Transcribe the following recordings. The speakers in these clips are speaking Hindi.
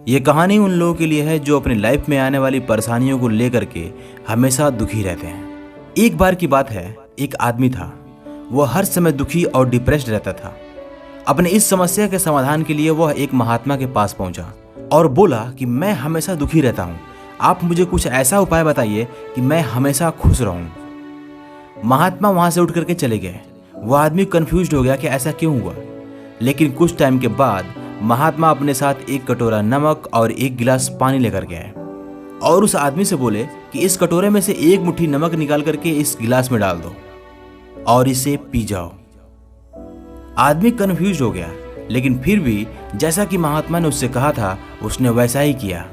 ये कहानी उन लोगों के लिए है जो अपनी लाइफ में आने वाली परेशानियों को लेकर के हमेशा दुखी रहते हैं। एक बार की बात है, एक आदमी था। वह हर समय दुखी और डिप्रेस्ड रहता था। अपने इस समस्या के समाधान के लिए वह एक महात्मा के पास पहुंचा और बोला कि मैं हमेशा दुखी रहता हूं, आप मुझे कुछ ऐसा उपाय बताइए कि मैं हमेशा खुश रहूं। महात्मा वहां से उठ करके चले गए। वह आदमी कंफ्यूज्ड हो गया कि ऐसा क्यों हुआ। लेकिन कुछ टाइम के बाद महात्मा अपने साथ एक कटोरा नमक और एक गिलास पानी लेकर गए और उस आदमी से बोले कि इस कटोरे में से एक मुट्ठी नमक निकाल करके इस गिलास में डाल दो और इसे पी जाओ। आदमी कंफ्यूज हो गया, लेकिन फिर भी जैसा कि महात्मा ने उससे कहा था उसने वैसा ही किया।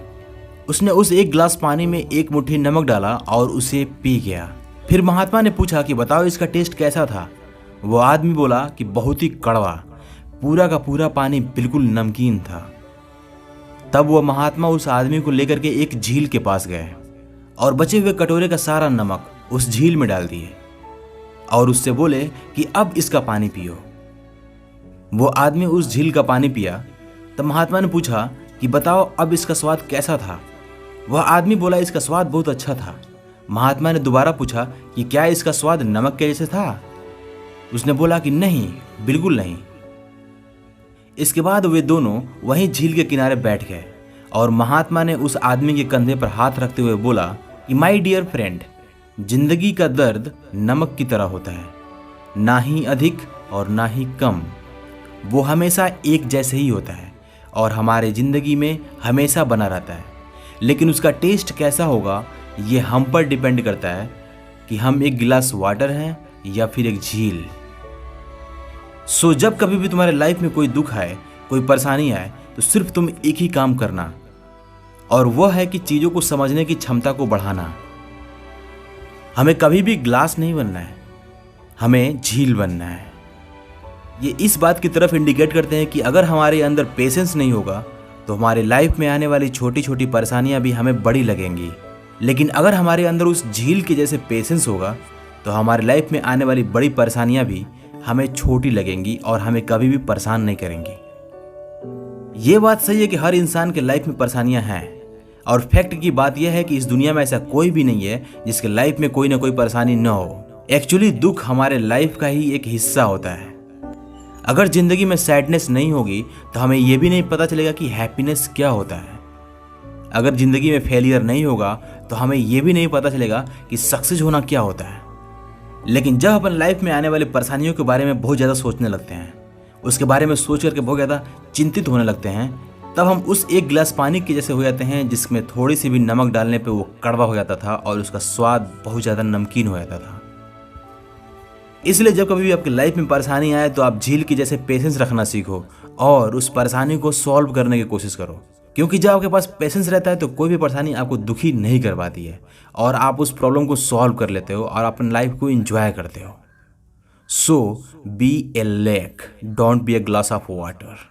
उसने उस एक गिलास पानी में एक मुट्ठी नमक डाला और उसे पी गया। फिर महात्मा ने पूछा कि बताओ इसका टेस्ट कैसा था। वो आदमी बोला कि बहुत ही कड़वा, पूरा का पूरा पानी बिल्कुल नमकीन था। तब वह महात्मा उस आदमी को लेकर के एक झील के पास गए और बचे हुए कटोरे का सारा नमक उस झील में डाल दिए और उससे बोले कि अब इसका पानी पियो। वो आदमी उस झील का पानी पिया। तब महात्मा ने पूछा कि बताओ अब इसका स्वाद कैसा था। वह आदमी बोला इसका स्वाद बहुत अच्छा था। महात्मा ने दोबारा पूछा कि क्या इसका स्वाद नमक के जैसे था। उसने बोला कि नहीं, बिल्कुल नहीं। इसके बाद वे दोनों वहीं झील के किनारे बैठ गए और महात्मा ने उस आदमी के कंधे पर हाथ रखते हुए बोला कि माय डियर फ्रेंड, जिंदगी का दर्द नमक की तरह होता है, ना ही अधिक और ना ही कम। वो हमेशा एक जैसे ही होता है और हमारे जिंदगी में हमेशा बना रहता है, लेकिन उसका टेस्ट कैसा होगा ये हम पर डिपेंड करता है कि हम एक गिलास वाटर हैं या फिर एक झील। सो जब कभी भी तुम्हारे लाइफ में कोई दुख आए, कोई परेशानी आए, तो सिर्फ तुम एक ही काम करना, और वह है कि चीज़ों को समझने की क्षमता को बढ़ाना। हमें कभी भी ग्लास नहीं बनना है, हमें झील बनना है। ये इस बात की तरफ इंडिकेट करते हैं कि अगर हमारे अंदर पेशेंस नहीं होगा तो हमारे लाइफ में आने वाली छोटी छोटी परेशानियां भी हमें बड़ी लगेंगी। लेकिन अगर हमारे अंदर उस झील के जैसे पेशेंस होगा तो हमारे लाइफ में आने वाली बड़ी परेशानियां भी हमें छोटी लगेंगी और हमें कभी भी परेशान नहीं करेंगी। ये बात सही है कि हर इंसान के लाइफ में परेशानियां हैं, और फैक्ट की बात यह है कि इस दुनिया में ऐसा कोई भी नहीं है जिसके लाइफ में कोई ना कोई परेशानी न हो। एक्चुअली दुख हमारे लाइफ का ही एक हिस्सा होता है। अगर जिंदगी में सैडनेस नहीं होगी तो हमें यह भी नहीं पता चलेगा कि हैप्पीनेस क्या होता है। अगर जिंदगी में फेलियर नहीं होगा तो हमें यह भी नहीं पता चलेगा कि सक्सेस होना क्या होता है। लेकिन जब अपन लाइफ में आने वाली परेशानियों के बारे में बहुत ज़्यादा सोचने लगते हैं, उसके बारे में सोच करके बहुत ज़्यादा चिंतित होने लगते हैं, तब हम उस एक गिलास पानी के जैसे हो जाते हैं जिसमें थोड़ी सी भी नमक डालने पे वो कड़वा हो जाता था और उसका स्वाद बहुत ज़्यादा नमकीन हो जाता था। इसलिए जब कभी भी आपकी लाइफ में परेशानी आए तो आप झील की जैसे पेशेंस रखना सीखो और उस परेशानी को सॉल्व करने की कोशिश करो, क्योंकि जब आपके पास पेशेंस रहता है तो कोई भी परेशानी आपको दुखी नहीं कर पाती है और आप उस प्रॉब्लम को सॉल्व कर लेते हो और अपनी लाइफ को एंजॉय करते हो। So be a lake, don't be a glass of water.